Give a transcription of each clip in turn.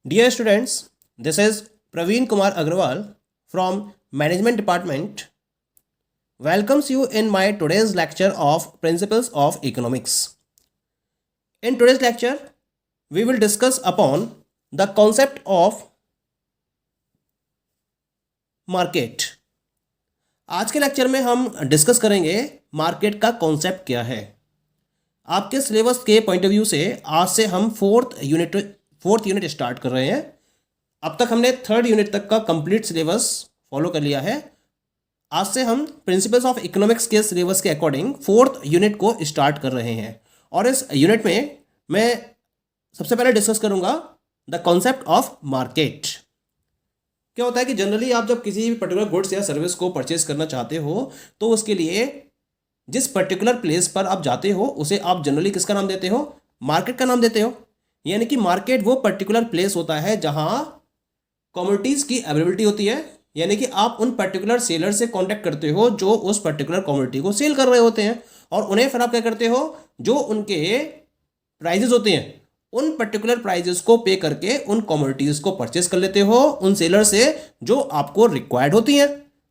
Dear students, this is Praveen Kumar Agrawal from Management Department. Welcomes you in my today's lecture of Principles of Economics. In today's lecture, we will discuss upon the concept of market. आज के lecture में हम discuss करेंगे market का concept क्या है। आपके syllabus के पॉइंट ऑफ व्यू से आज से हम फोर्थ यूनिट स्टार्ट कर रहे हैं। अब तक हमने थर्ड यूनिट तक का कंप्लीट सिलेबस फॉलो कर लिया है। आज से हम प्रिंसिपल्स ऑफ इकोनॉमिक्स के सिलेबस के अकॉर्डिंग फोर्थ यूनिट को स्टार्ट कर रहे हैं और इस यूनिट में मैं सबसे पहले डिस्कस करूंगा द कॉन्सेप्ट ऑफ मार्केट। क्या होता है कि जनरली आप जब किसी भी पर्टिकुलर गुड्स या सर्विस को परचेज करना चाहते हो तो उसके लिए जिस पर्टिकुलर प्लेस पर आप जाते हो उसे आप जनरली किसका नाम देते हो? मार्केट का नाम देते हो। यानी कि मार्केट वो पर्टिकुलर प्लेस होता है जहां कमोडिटीज़ की अवेलेबिलिटी होती है। यानी कि आप उन पर्टिकुलर सेलर से कांटेक्ट करते हो जो उस पर्टिकुलर कमोडिटी को सेल कर रहे होते हैं और उन्हें फिर आप क्या करते हो, जो उनके प्राइजेस होते हैं उन पर्टिकुलर प्राइजेस को पे करके उन कमोडिटीज़ को परचेस कर लेते हो उन सेलर से जो आपको रिक्वायर्ड होती हैं।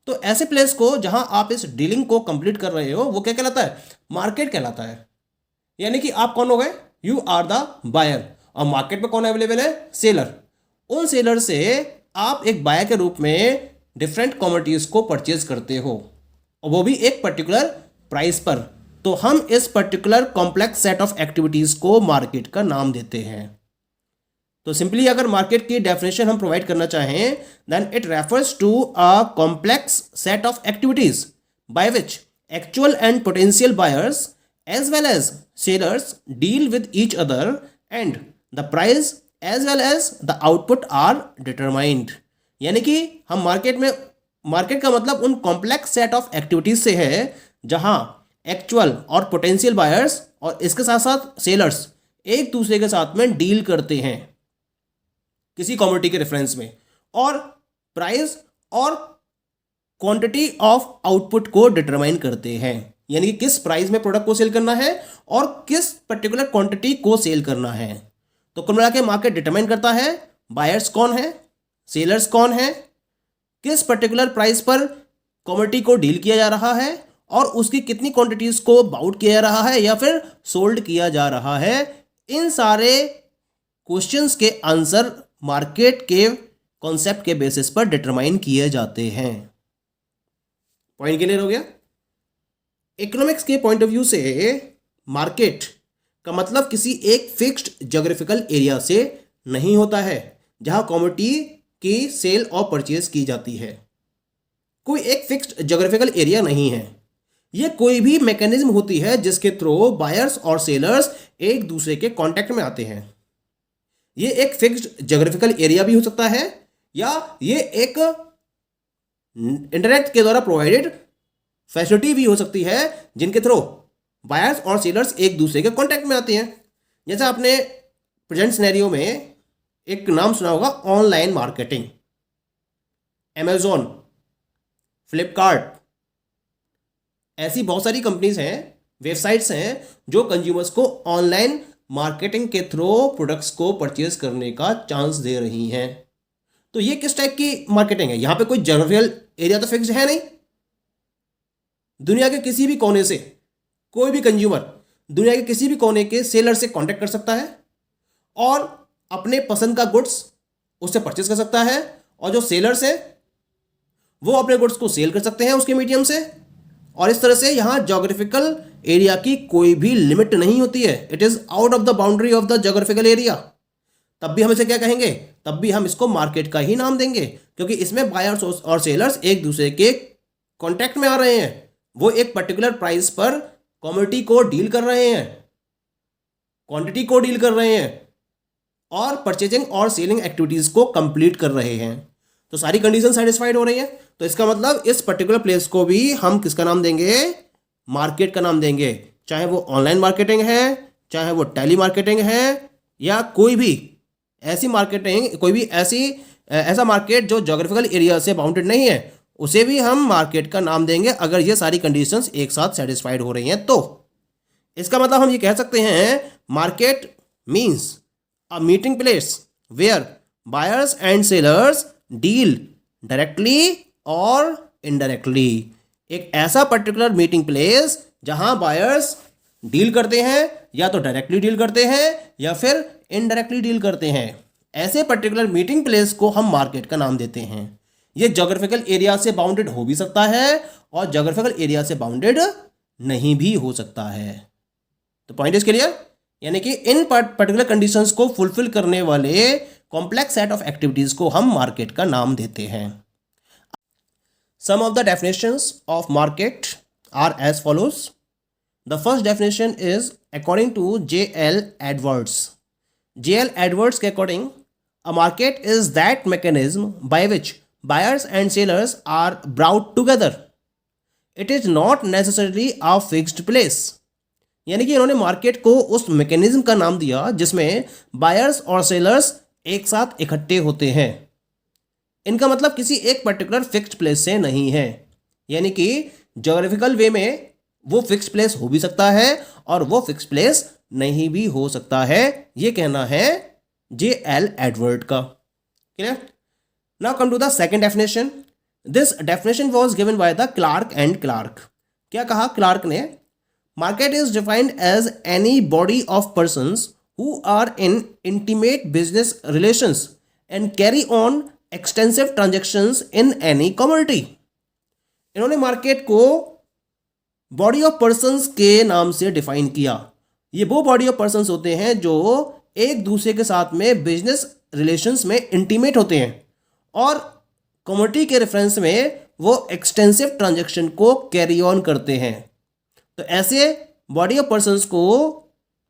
तो ऐसे प्लेस को जहां आप इस डीलिंग को कंप्लीट कर रहे हो वो क्या कहलाता है? मार्केट कहलाता है। यानी कि आप कौन हो गए? यू आर द बायर और मार्केट में कौन अवेलेबल है? सेलर। उन सेलर से आप एक बायर के रूप में डिफरेंट कमोडिटीज को परचेज करते हो और वो भी एक पर्टिकुलर प्राइस पर। तो हम इस particular complex set of activities को मार्केट का नाम देते हैं। तो सिंपली अगर मार्केट की डेफिनेशन हम प्रोवाइड करना चाहें then it refers to a complex set of activities by which actual and potential buyers as well as sellers deal with each other and the price as well as the output are determined. यानी कि हम market का मतलब उन complex set of activities से है जहां actual और पोटेंशियल बायर्स और इसके साथ साथ सेलर्स एक दूसरे के साथ में डील करते हैं किसी कमोडिटी के रेफरेंस में और प्राइस और क्वांटिटी ऑफ आउटपुट को डिटरमाइन करते हैं। यानी कि किस प्राइस में प्रोडक्ट को सेल करना है और किस पर्टिकुलर क्वांटिटी को सेल करना है। तो कुल मिला के मार्केट डिटरमाइन करता है बायर्स कौन है, सेलर्स कौन है, किस पर्टिकुलर प्राइस पर कमोडिटी को डील किया जा रहा है और उसकी कितनी क्वांटिटीज को बाउट किया जा रहा है या फिर सोल्ड किया जा रहा है। इन सारे क्वेश्चंस के आंसर मार्केट के कॉन्सेप्ट के बेसिस पर डिटरमाइन किए जाते हैं। पॉइंट क्लियर हो गया? इकोनॉमिक्स के पॉइंट ऑफ व्यू से मार्केट का मतलब किसी एक फिक्स्ड ज्योग्राफिकल एरिया से नहीं होता है जहां कमोडिटी की सेल और परचेज की जाती है। कोई एक फिक्स्ड ज्योग्राफिकल एरिया नहीं है, यह कोई भी मैकेनिज्म होती है जिसके थ्रू बायर्स और सेलर्स एक दूसरे के कांटेक्ट में आते हैं। ये एक फिक्स्ड ज्योग्राफिकल एरिया भी हो सकता है या ये एक इंटरनेट के द्वारा प्रोवाइडेड फैसिलिटी भी हो सकती है जिनके थ्रू बायर्स और सेलर्स एक दूसरे के कांटेक्ट में आते हैं। जैसे आपने प्रेजेंट सिनेरियो में एक नाम सुना होगा, ऑनलाइन मार्केटिंग। अमेजोन, फ्लिपकार्ट, ऐसी बहुत सारी कंपनीज हैं, वेबसाइट्स हैं जो कंज्यूमर्स को ऑनलाइन मार्केटिंग के थ्रू प्रोडक्ट्स को परचेज करने का चांस दे रही हैं। तो ये किस टाइप की मार्केटिंग है? यहां पे कोई ज्योग्राफिकल एरिया तो फिक्स्ड है नहीं। दुनिया के किसी भी कोने से कोई भी कंज्यूमर दुनिया के किसी भी कोने के सेलर से कांटेक्ट कर सकता है और अपने पसंद का गुड्स उससे परचेज कर सकता है और जो सेलर्स है वो अपने गुड्स को सेल कर सकते हैं उसके मीडियम से। और इस तरह से यहाँ ज्योग्राफिकल एरिया की कोई भी लिमिट नहीं होती है। It is out of the boundary of the geographical area. तब भी हम इसे क्या कहेंगे? तब भी हम इसको मार्केट का ही नाम देंगे क्योंकि इसमें बायर्स और सेलर्स एक दूसरे के कॉन्टैक्ट में आ रहे हैं। वो एक पर्टिकुलर प्राइस पर कमोडिटी को डील कर रहे हैं, क्वांटिटी को डील कर रहे हैं और परचेजिंग और सेलिंग एक्टिविटीज को कंप्लीट कर रहे हैं। तो सारी कंडीशन सेटिस्फाइड हो रही है। तो इसका मतलब इस पर्टिकुलर प्लेस को भी हम किसका नाम देंगे? मार्केट का नाम देंगे। चाहे वो ऑनलाइन मार्केटिंग है, चाहे वो टेली मार्केटिंग है या कोई भी ऐसी मार्केटिंग, कोई भी ऐसा मार्केट जो ज्योग्राफिकल एरिया से बाउंडेड नहीं है, उसे भी हम मार्केट का नाम देंगे अगर ये सारी कंडीशंस एक साथ सेटिस्फाइड हो रही हैं। तो इसका मतलब हम ये कह सकते हैं market means a meeting place where buyers and sellers deal directly और इनडायरेक्टली। एक ऐसा पर्टिकुलर मीटिंग प्लेस जहां बायर्स डील करते हैं, या तो डायरेक्टली डील करते हैं या फिर इनडायरेक्टली डील करते हैं, ऐसे पर्टिकुलर मीटिंग प्लेस को हम मार्केट का नाम देते हैं। ये ज्योग्राफिकल एरिया से बाउंडेड हो भी सकता है और ज्योग्राफिकल एरिया से बाउंडेड नहीं भी हो सकता है। तो पॉइंट इज क्लियर, यानी कि इन पर्टिकुलर कंडीशंस को फुलफिल करने वाले कॉम्प्लेक्स सेट ऑफ एक्टिविटीज को हम मार्केट का नाम देते हैं। Sum of the definitions of market are as follows. The first definition is according to J.L. Edwards. J.L. Edwards के according a market is that mechanism by which buyers and sellers are brought together. It is not necessarily a fixed place. यानी कि इन्होंने market को उस mechanism का नाम दिया जिसमें बायर्स और सेलर्स एक साथ इकट्ठे होते हैं। इनका मतलब किसी एक पर्टिकुलर फिक्स्ड प्लेस से नहीं है, यानी कि ज्योग्राफिकल वे में वो फिक्स्ड प्लेस हो भी सकता है और वो फिक्स्ड प्लेस नहीं भी हो सकता है। ये कहना है J.L. Edwards का। Clear? Now come to the second definition. This definition was given by the Clark and Clark. क्या कहा क्लार्क ने? Market is defined as any body of persons who are in intimate business relations and carry on extensive transactions in any commodity. इन्होंने market को body of persons के नाम से define किया। ये वो बॉडी ऑफ पर्संस होते हैं जो एक दूसरे के साथ में बिजनेस रिलेशंस में इंटीमेट होते हैं और कमोडिटी के रेफरेंस में वो एक्सटेंसिव ट्रांजैक्शन को कैरी ऑन करते हैं। तो ऐसे बॉडी ऑफ पर्संस को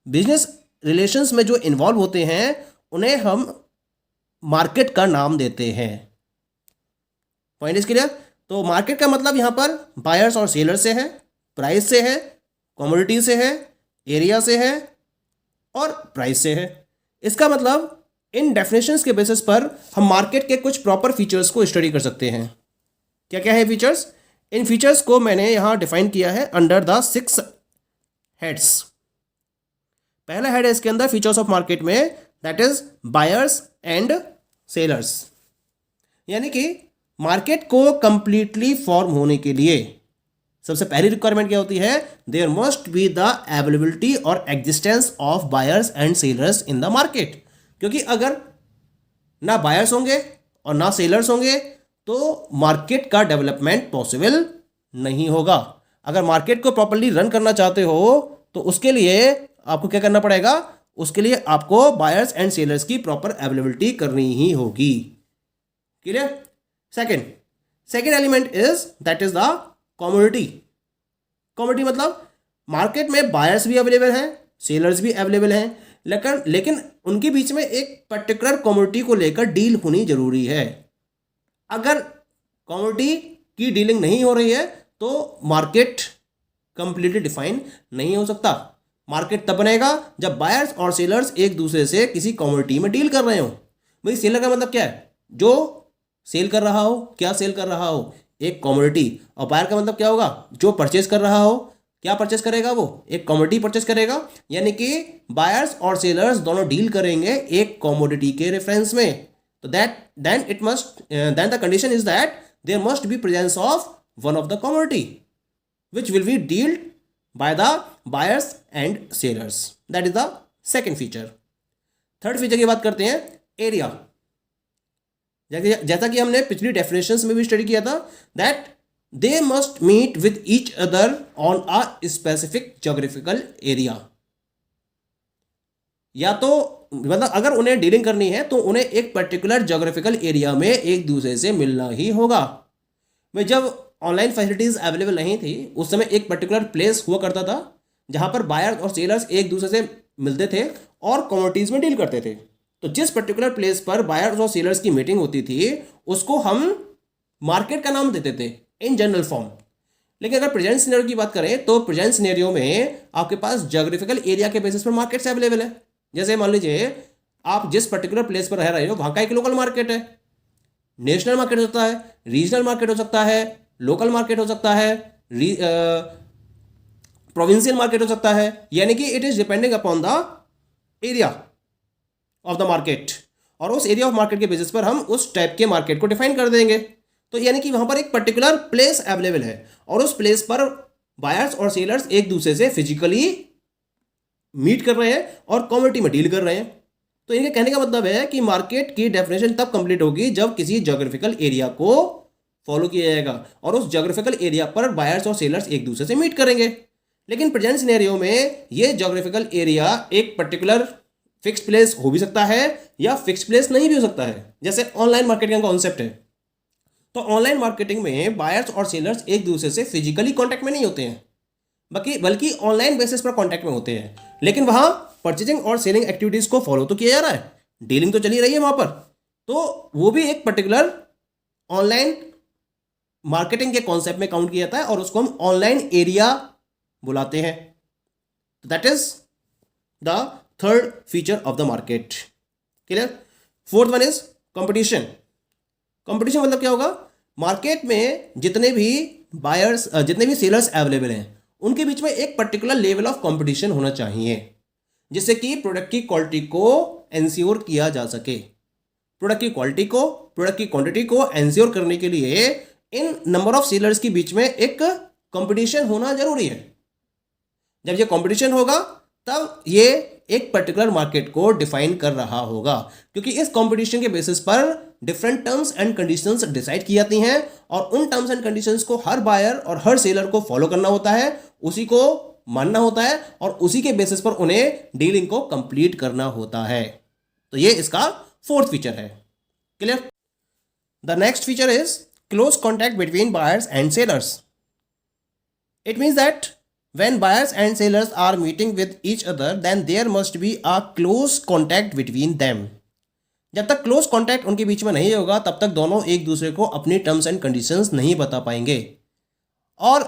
बिजनेस रिलेशंस में जो इन्वॉल्व होते हैं उन्हें हम मार्केट का नाम देते हैं। Point is clear? तो मार्केट का मतलब यहां पर बायर्स और सेलर से है, प्राइस से है, कमोडिटी से है, एरिया से है और प्राइस से है। इसका मतलब इन डेफिनेशंस के बेसिस पर हम मार्केट के कुछ प्रॉपर फीचर्स को स्टडी कर सकते हैं। क्या क्या है फीचर्स? इन फीचर्स को मैंने यहां डिफाइन किया है अंडर द 6 हेड्स। पहला हेड है इसके अंदर फीचर्स ऑफ मार्केट में, that is buyers and sellers. यानी कि मार्केट को कंप्लीटली फॉर्म होने के लिए सबसे पहली रिक्वायरमेंट क्या होती है? There must be the availability और existence of buyers and sellers in the market. क्योंकि अगर ना बायर्स होंगे और ना सेलर्स होंगे तो मार्केट का डेवलपमेंट पॉसिबल नहीं होगा। अगर मार्केट को प्रॉपर्ली रन करना चाहते हो तो उसके लिए आपको क्या करना पड़ेगा? उसके लिए आपको बायर्स एंड सेलर्स की प्रॉपर अवेलेबिलिटी करनी ही होगी। Clear? Second element is that is the commodity. Commodity मतलब मार्केट में बायर्स भी अवेलेबल हैं, सेलर्स भी अवेलेबल हैं, लेकिन उनके बीच में एक पर्टिकुलर कमोडिटी को लेकर डील होनी जरूरी है। अगर कमोडिटी की डीलिंग नहीं हो रही है तो मार्केट कंप्लीटली डिफाइन नहीं हो सकता। मार्केट तब बनेगा जब बायर्स और सेलर्स एक दूसरे से किसी कमोडिटी में डील कर रहे हो। भाई सेलर का मतलब क्या है? जो सेल कर रहा हो। क्या सेल कर रहा हो? एक कमोडिटी। और बायर का मतलब क्या होगा? जो परचेज कर रहा हो। क्या परचेज करेगा? वो एक कमोडिटी परचेज करेगा। यानी कि बायर्स और सेलर्स दोनों डील करेंगे एक कमोडिटी के रेफरेंस में। तो then the condition is that there must be presence of one of the commodity which will be dealt by the buyers and sellers. That is the second feature. Third feature की बात करते हैं, area. जैसा कि हमने पिछली definitions में भी स्टडी किया था, that they must meet with each other on a specific geographical area. या तो मतलब अगर उन्हें डीलिंग करनी है तो उन्हें एक पर्टिकुलर ज्योग्राफिकल एरिया में एक दूसरे से मिलना ही होगा। भाई जब ऑनलाइन फैसिलिटीज अवेलेबल नहीं थी उस समय एक पर्टिकुलर प्लेस हुआ करता था जहां पर बायर्स और सेलर्स एक दूसरे से मिलते थे और कमोडिटीज में डील करते थे। तो जिस पर्टिकुलर प्लेस पर बायर्स और सेलर्स की मीटिंग होती थी उसको हम मार्केट का नाम देते थे इन जनरल फॉर्म। लेकिन अगर प्रेजेंट सिनेरियो की बात करें तो प्रेजेंट सिनेरियो में आपके पास ज्योग्राफिकल एरिया के बेसिस पर मार्केट्स अवेलेबल है। जैसे मान लीजिए आप जिस पर्टिकुलर प्लेस पर रह रहे हो वहां का एक लोकल मार्केट है, नेशनल मार्केट हो सकता है, रीजनल मार्केट हो सकता है, लोकल मार्केट हो सकता है, प्रोविंशियल मार्केट हो सकता है। यानी कि it is depending upon the area of the market. और उस एरिया ऑफ मार्केट के बेसिस पर हम उस टाइप के मार्केट को डिफाइन कर देंगे। तो यानी कि वहाँ पर एक पर्टिकुलर प्लेस अवेलेबल है और उस प्लेस पर बायर्स और सेलर्स एक दूसरे से फिजिकली मीट कर रहे हैं और कमोडिटी में डील कर रहे हैं। तो इनके कहने का मतलब है कि मार्केट की डेफिनेशन तब कंप्लीट होगी जब किसी ज्योग्राफिकल एरिया को फॉलो किया जाएगा और उस ज्योग्राफिकल एरिया पर बायर्स और सेलर्स एक दूसरे से मीट करेंगे। लेकिन प्रेजेंट सिनेरियो में ये ज्योग्राफिकल एरिया एक पर्टिकुलर फिक्स्ड प्लेस हो भी सकता है या फिक्स्ड प्लेस नहीं भी हो सकता है। जैसे ऑनलाइन मार्केटिंग का कॉन्सेप्ट है, तो ऑनलाइन मार्केटिंग में बायर्स और सेलर्स एक दूसरे से फिजिकली कांटेक्ट में नहीं होते हैं, बल्कि ऑनलाइन बेसिस पर कांटेक्ट में होते हैं। लेकिन वहां परचेजिंग और सेलिंग एक्टिविटीज को फॉलो तो किया जा रहा है, डीलिंग तो चली रही है वहां पर। तो वो भी एक पर्टिकुलर ऑनलाइन मार्केटिंग के कॉन्सेप्ट में काउंट किया जाता है और उसको हम ऑनलाइन एरिया बुलाते हैं। That is the third feature of the market. Clear? Fourth one is competition. Competition मतलब क्या होगा? मार्केट में जितने भी बायर्स जितने भी सेलर्स अवेलेबल हैं उनके बीच में एक पर्टिकुलर लेवल ऑफ कंपटीशन होना चाहिए जिससे कि प्रोडक्ट की क्वालिटी को एंश्योर किया जा सके। प्रोडक्ट की क्वालिटी को, प्रोडक्ट की क्वांटिटी को एंश्योर करने के लिए इन नंबर ऑफ सेलर्स के बीच में एक कंपटीशन होना जरूरी है। जब ये कंपटीशन होगा तब ये एक पर्टिकुलर मार्केट को डिफाइन कर रहा होगा, क्योंकि इस कंपटीशन के बेसिस पर different terms and conditions decide की जाती हैं और उन टर्म्स एंड कंडीशंस को हर बायर और हर सेलर को फॉलो करना होता है, उसी को मानना होता है और उसी के बेसिस पर उन्हें डीलिंग को कंप्लीट करना होता है। तो ये इसका फोर्थ फीचर है। Clear? The next feature is close contact between buyers and sellers. It means that when buyers and sellers are meeting with each other then there must be a close contact between them। जब तक close contact उनके बीच में नहीं होगा तब तक दोनों एक दूसरे को अपनी टर्म्स एंड कंडीशंस नहीं बता पाएंगे, और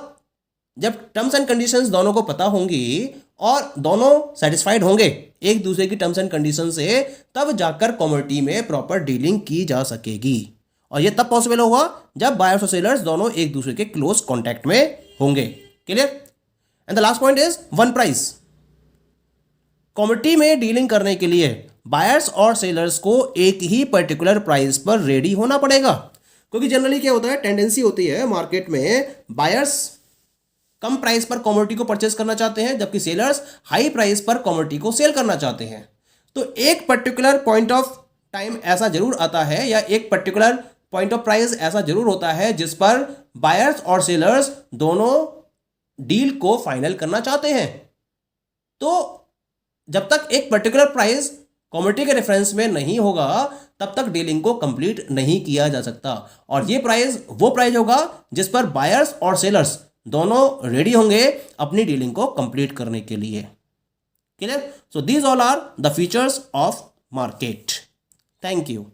जब टर्म्स एंड कंडीशंस दोनों को पता होंगी और दोनों सेटिस्फाइड होंगे एक दूसरे की टर्म्स एंड कंडीशन से, तब जाकर कमोडिटी में प्रॉपर डीलिंग की जा सकेगी। और यह तब पॉसिबल होगा जब बायर्स और सेलर्स दोनों एक दूसरे के क्लोज कॉन्टैक्ट में होंगे। Clear? And the last point is one price. Commodity में डीलिंग करने के लिए बायर्स और सेलर्स को एक ही पर्टिकुलर प्राइस पर रेडी होना पड़ेगा, क्योंकि जनरली क्या होता है, टेंडेंसी होती है मार्केट में बायर्स कम प्राइस पर कमोडिटी को परचेस करना चाहते हैं जबकि सेलर्स हाई प्राइस पर कमोडिटी को सेल करना चाहते हैं। तो एक पर्टिकुलर पॉइंट ऑफ टाइम ऐसा जरूर आता है या एक पर्टिकुलर पॉइंट ऑफ प्राइस ऐसा जरूर होता है जिस पर बायर्स और सेलर्स दोनों डील को फाइनल करना चाहते हैं। तो जब तक एक पर्टिकुलर प्राइस कमोडिटी के रेफरेंस में नहीं होगा तब तक डीलिंग को कंप्लीट नहीं किया जा सकता, और ये प्राइस वो प्राइस होगा जिस पर बायर्स और सेलर्स दोनों रेडी होंगे अपनी डीलिंग को कंप्लीट करने के लिए। Clear? So these all are the features of market. Thank you.